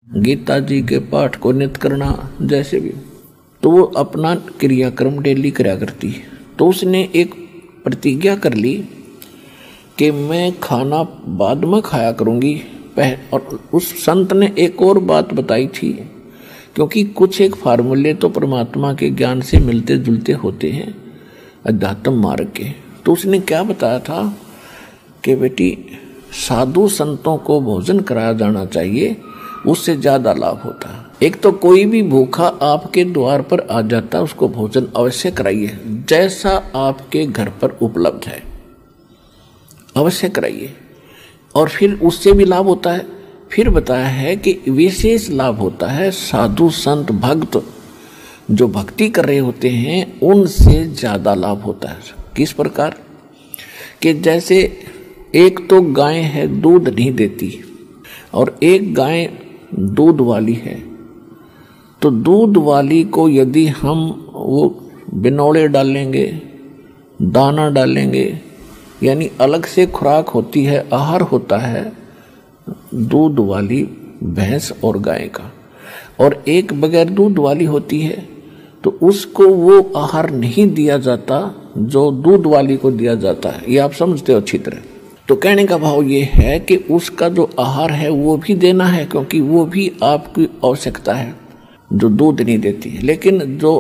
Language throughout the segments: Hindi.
गीता जी के पाठ को नित्य करना जैसे भी, तो वो अपना क्रियाक्रम डेली करा करती। तो उसने एक प्रतिज्ञा कर ली कि मैं खाना बाद में खाया करूँगी। और उस संत ने एक और बात बताई थी, क्योंकि कुछ एक फार्मूले तो परमात्मा के ज्ञान से मिलते जुलते होते हैं अध्यात्म मार्ग के। तो उसने क्या बताया था कि बेटी साधु संतों को भोजन कराया जाना चाहिए, उससे ज़्यादा लाभ होता है। एक तो कोई भी भूखा आपके द्वार पर आ जाता, उसको भोजन अवश्य कराइए, जैसा आपके घर पर उपलब्ध है अवश्य कराइए। और फिर उससे भी लाभ होता है। फिर बताया है कि विशेष लाभ होता है साधु संत भक्त जो भक्ति कर रहे होते हैं, उनसे ज़्यादा लाभ होता है। किस प्रकार कि जैसे एक तो गाय है दूध नहीं देती और एक गाय दूध वाली है, तो दूध वाली को यदि हम वो बिनौले डालेंगे, दाना डालेंगे, यानी अलग से खुराक होती है, आहार होता है दूध वाली भैंस और गाय का, और एक बगैर दूध वाली होती है, तो उसको वो आहार नहीं दिया जाता जो दूध वाली को दिया जाता है। ये आप समझते हो अच्छी तरह। तो कहने का भाव ये है कि उसका जो आहार है वो भी देना है, क्योंकि वो भी आपकी आवश्यकता है जो दूध नहीं देती। लेकिन जो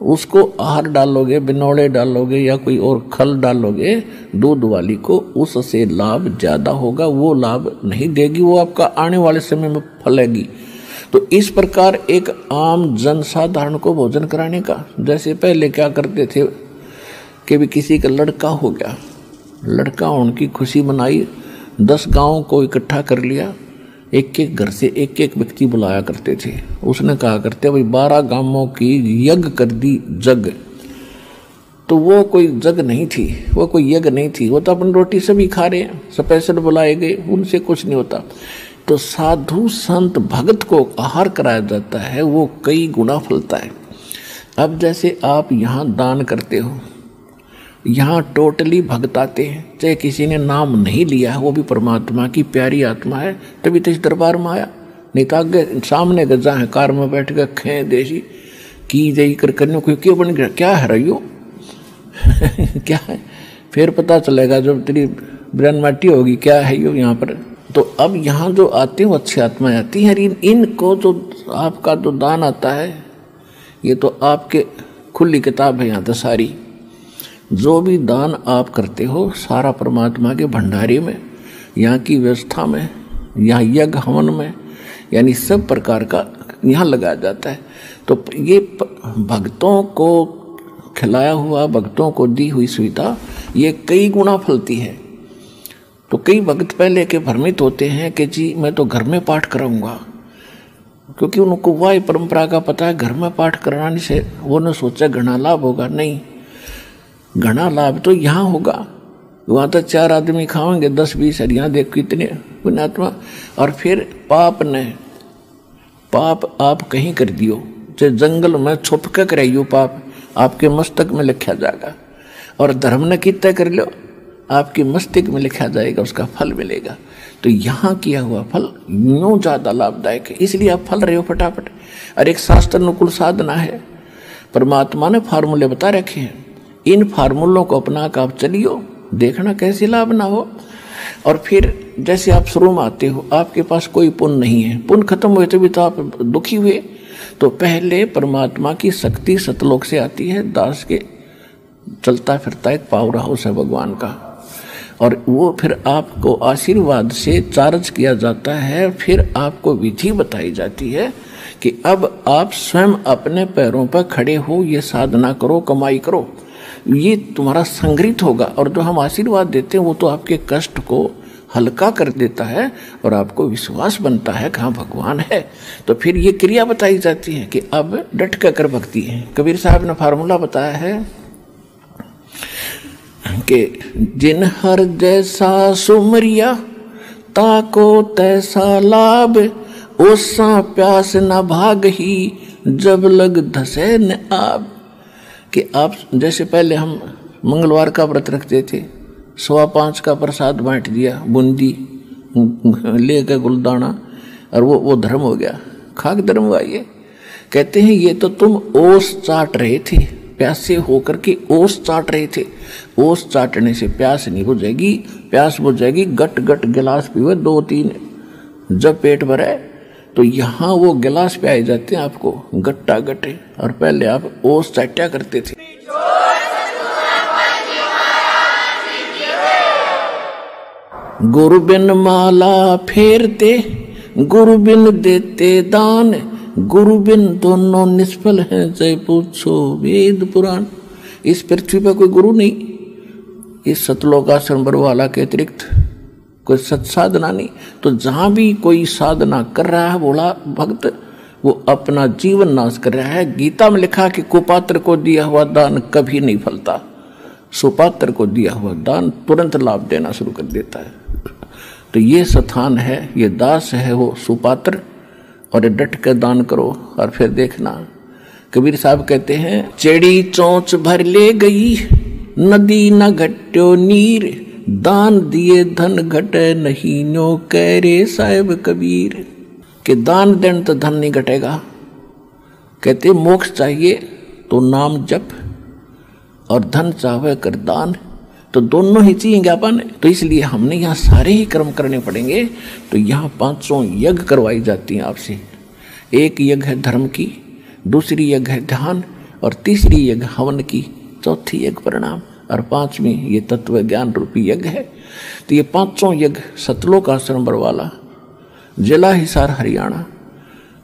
उसको आहार डालोगे, बिनौले डालोगे या कोई और खल डालोगे दूध वाली को, उससे लाभ ज़्यादा होगा। वो लाभ नहीं देगी, वो आपका आने वाले समय में फलेगी। तो इस प्रकार एक आम जनसाधारण को भोजन कराने का, जैसे पहले क्या करते थे कि भी किसी का लड़का हो गया, लड़का उनकी खुशी मनाई, 10 गाँव को इकट्ठा कर लिया, एक एक घर से एक एक व्यक्ति बुलाया करते थे। उसने कहा करते भाई 12 गांवों की यज्ञ कर दी जग। तो वो कोई जग नहीं थी, वो कोई यज्ञ नहीं थी, वो तो अपनी रोटी सभी खा रहे हैं, स्पेशल बुलाए गए, उनसे कुछ नहीं होता। तो साधु संत भगत को आहार कराया जाता है, वो कई गुना फलता है। अब जैसे आप यहाँ दान करते हो, यहाँ टोटली भक्त आते हैं, चाहे किसी ने नाम नहीं लिया है, वो भी परमात्मा की प्यारी आत्मा है, तभी तो इस दरबार में आया। नहीं तो आगे सामने गजा है, कार में बैठ कर खे देशी की जई कर करने को क्यों बन गया, क्या है रही हो क्या है, फिर पता चलेगा जब तेरी ब्रन माटी होगी क्या है यो यहाँ पर। तो अब यहाँ जो आते हैं वो अच्छी आत्माएं आती हैं। इनको जो आपका जो दान आता है, ये तो आपके खुली किताब है यहाँ तो सारी, जो भी दान आप करते हो सारा परमात्मा के भंडारे में, यहाँ की व्यवस्था में, यहाँ यज्ञ हवन में, यानी सब प्रकार का यहाँ लगाया जाता है। तो ये भक्तों को खिलाया हुआ, भक्तों को दी हुई सुविधा ये कई गुना फलती है। तो कई भक्त पहले के भ्रमित होते हैं कि जी मैं तो घर में पाठ कराऊंगा, क्योंकि उनको वह परंपरा का पता है घर में पाठ कराने से वो न सोचा घना लाभ होगा। नहीं, घना लाभ तो यहाँ होगा। वहाँ तो 4 आदमी खाएंगे, 10-20 यहाँ देख कितने पुण्यात्मा। और फिर पाप आप कहीं कर दियो, चाहे जंगल में छुप के कराइयो, पाप आपके मस्तक में लिखा जाएगा। और धर्म ने कितना कर लो, आपके मस्तिष्क में लिखा जाएगा, उसका फल मिलेगा। तो यहाँ किया हुआ फल यूँ ज़्यादा लाभदायक है, इसलिए आप फल रहे हो फटाफट। और एक शास्त्र अनुकूल साधना है, परमात्मा ने फार्मूले बता रखे हैं, इन फार्मूलों को अपना कर आप चलियो, देखना कैसे लाभ ना हो। और फिर जैसे आप शुरू में आते हो, आपके पास कोई पुण्य नहीं है, पुण्य खत्म हुए तभी तो आप दुखी हुए। तो पहले परमात्मा की शक्ति सतलोक से आती है, दास के चलता फिरता एक पावर हाउस है भगवान का, और वो फिर आपको आशीर्वाद से चार्ज किया जाता है। फिर आपको विधि बताई जाती है कि अब आप स्वयं अपने पैरों पर खड़े हो, ये साधना करो, कमाई करो, ये तुम्हारा संग्रहित होगा। और जो हम आशीर्वाद देते हैं वो तो आपके कष्ट को हल्का कर देता है और आपको विश्वास बनता है कि हाँ भगवान है। तो फिर ये क्रिया बताई जाती है कि अब डट कर भक्ति है। कबीर साहब ने फार्मूला बताया है कि जिन हर जैसा सुमरिया ताको तैसा लाभ, ओसा प्यास न भाग ही जब लग धसे न आब। कि आप जैसे पहले हम मंगलवार का व्रत रखते थे, 5:15 का प्रसाद बांट दिया, बूंदी ले के गुलदाना, और वो धर्म हो गया। खाक धर्म हुआ ये। कहते हैं ये तो तुम ओस चाट रहे थे, प्यासे होकर के ओस चाट रहे थे। ओस चाटने से प्यास नहीं बुझेगी, प्यास बुझेगी गट गट गिलास पीवे 2-3, जब पेट भरे तो यहाँ वो गिलास पियाए जाते हैं आपको गट्टा गट्टे, और पहले आप ओस चाट्या करते थे। गुरु बिन माला फेरते, गुरु बिन देते दान, गुरु बिन दोनों निष्फल हैं, जय पूछो वेद पुराण। इस पृथ्वी पर कोई गुरु नहीं, इस सतलोक आश्रम बरवाला के अतिरिक्त कोई सत्साधना नहीं। तो जहां भी कोई साधना कर रहा है बोला भक्त, वो अपना जीवन नाश कर रहा है। गीता में लिखा कि कुपात्र को दिया हुआ दान कभी नहीं फलता, सुपात्र को दिया हुआ दान तुरंत लाभ देना शुरू कर देता है। तो ये स्थान है, ये दास है वो सुपात्र, और डट कर दान करो और फिर देखना। कबीर साहब कहते हैं, चेड़ी चोंच भर ले गई, नदी न घट्यो नीर, दान दिए धन घटे नहीं नो कह रे साहेब कबीर। कि दान देन तो धन नहीं घटेगा। कहते मोक्ष चाहिए तो नाम जप, और धन चाहे कर दान, तो दोनों ही चाहिए अपन। तो इसलिए हमने यहाँ सारे ही कर्म करने पड़ेंगे। तो यहाँ 500 यज्ञ करवाई जाती हैं आपसे। एक यज्ञ है धर्म की, दूसरी यज्ञ है ध्यान, और तीसरी यज्ञ हवन की, चौथी यज्ञ प्रणाम, और 5वीं ये तत्व ज्ञान रूपी यज्ञ है। तो ये 500 यज्ञ सतलोक आश्रम बरवाला, जिला हिसार हरियाणा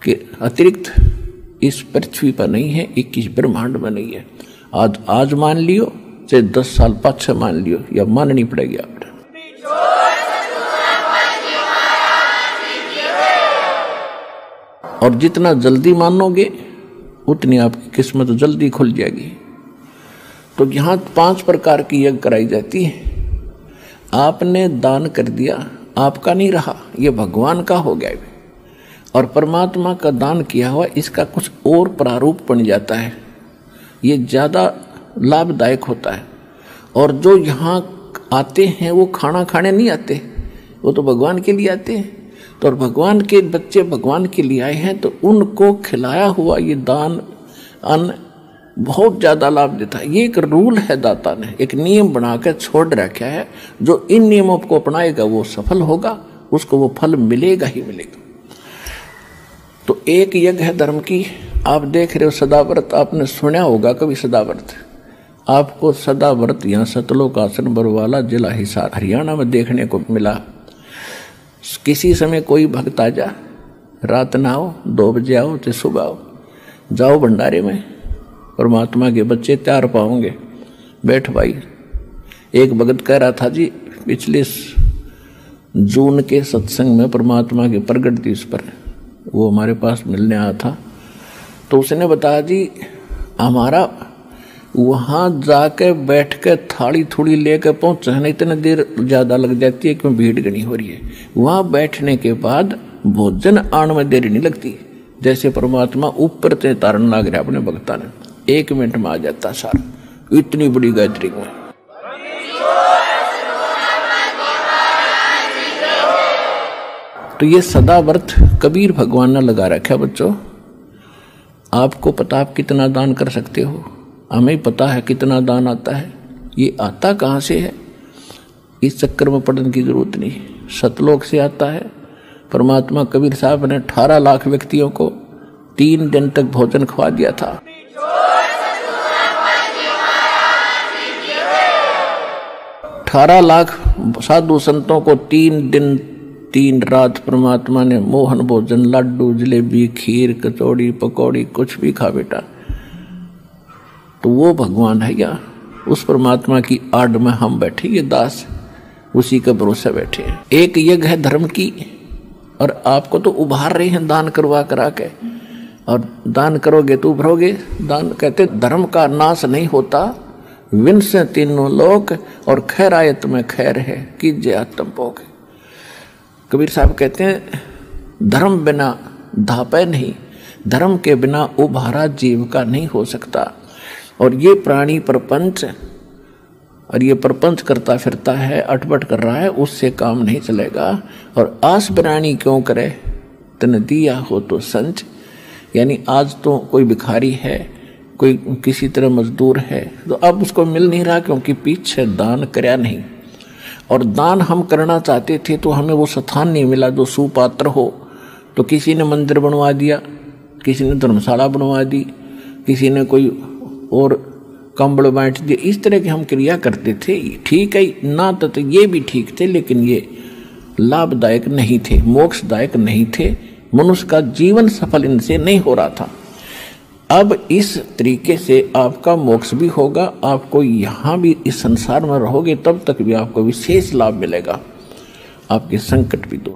के अतिरिक्त इस पृथ्वी पर नहीं है, 21 ब्रह्मांड में नहीं है। आज मान लियो, चाहे 10 साल पाछे मान लियो, या माननी पड़ेगी आप। और जितना जल्दी मानोगे उतनी आपकी किस्मत जल्दी खुल जाएगी। तो यहाँ 5 प्रकार की यज्ञ कराई जाती है। आपने दान कर दिया, आपका नहीं रहा, ये भगवान का हो गया, और परमात्मा का दान किया हुआ इसका कुछ और प्रारूप बन जाता है, ये ज़्यादा लाभदायक होता है। और जो यहाँ आते हैं वो खाना खाने नहीं आते, वो तो भगवान के लिए आते हैं। तो और भगवान के बच्चे भगवान के लिए आए हैं, तो उनको खिलाया हुआ ये दान अन्न बहुत ज़्यादा लाभ देता है। ये एक रूल है, दाता ने एक नियम बना कर छोड़ रखा है। जो इन नियमों को अपनाएगा वो सफल होगा, उसको वो फल मिलेगा ही मिलेगा। तो एक यज्ञ है धर्म की। आप देख रहे हो सदाव्रत, आपने सुना होगा कभी सदाव्रत। आपको सदाव्रत यहाँ सतलोक आश्रम बरवाला जिला हिसार हरियाणा में देखने को मिला। किसी समय कोई भक्त आ जा, रात ना आओ, 2 बजे आओ तो सुबह आओ, जाओ भंडारे में, परमात्मा के बच्चे तैयार पाओगे, बैठ भाई। एक भगत कह रहा था जी, पिछले जून के सत्संग में परमात्मा के प्रगट दिवस पर वो हमारे पास मिलने आया था। तो उसने बताया जी हमारा वहाँ जाके बैठ के थाली थोड़ी लेकर पहुँचने इतनी देर ज़्यादा लग जाती है क्यों भीड़ घनी हो रही है। वहाँ बैठने के बाद भोजन आने में देरी नहीं लगती, जैसे परमात्मा ऊपर से तारण लग रहा अपने भक्ता ने, 1 मिनट में आ जाता सारा, इतनी बड़ी गैदरिंग में। तो ये सदा व्रत कबीर भगवान ने लगा रखा। बच्चों आपको पता आप कितना दान कर सकते हो, हमें पता है कितना दान आता है। ये आता कहाँ से है, इस चक्कर में पढ़ने की जरूरत नहीं, सतलोक से आता है। परमात्मा कबीर साहब ने 18 लाख व्यक्तियों को 3 दिन तक भोजन खवा दिया था। 18 लाख साधु संतों को 3 दिन 3 रात परमात्मा ने मोहन भोजन, लड्डू, जलेबी, खीर, कचौड़ी, पकौड़ी, कुछ भी खा बेटा। तो वो भगवान है क्या? उस परमात्मा की आड़ में हम बैठे, ये दास उसी के भरोसे बैठे हैं। एक यज्ञ है धर्म की, और आपको तो उभार रहे हैं दान करवा करा के, और दान करोगे तो उभरोगे। दान कहते धर्म का नाश नहीं होता, विन से 3 लोक, और खैरायत में खैर है कीजिए आत्म भोग। कबीर साहब कहते हैं धर्म बिना धापे नहीं, धर्म के बिना उभारा जीव का नहीं हो सकता। और ये प्राणी प्रपंच, और ये प्रपंच करता फिरता है, अटपट कर रहा है, उससे काम नहीं चलेगा। और आस प्राणी क्यों करे, तन दिया हो तो संच, यानी आज तो कोई भिखारी है, कोई किसी तरह मजदूर है, तो अब उसको मिल नहीं रहा क्योंकि पीछे दान करया नहीं। और दान हम करना चाहते थे तो हमें वो स्थान नहीं मिला जो सुपात्र हो। तो किसी ने मंदिर बनवा दिया, किसी ने धर्मशाला बनवा दी, किसी ने कोई और कंबल बांट दिया। इस तरह की हम क्रिया करते थे। ठीक है ना, तो ये भी ठीक थे, लेकिन ये लाभदायक नहीं थे, मोक्षदायक नहीं थे। मनुष्य का जीवन सफल इनसे नहीं हो रहा था। अब इस तरीके से आपका मोक्ष भी होगा, आपको यहाँ भी इस संसार में रहोगे तब तक भी आपको विशेष लाभ मिलेगा, आपके संकट भी दूर।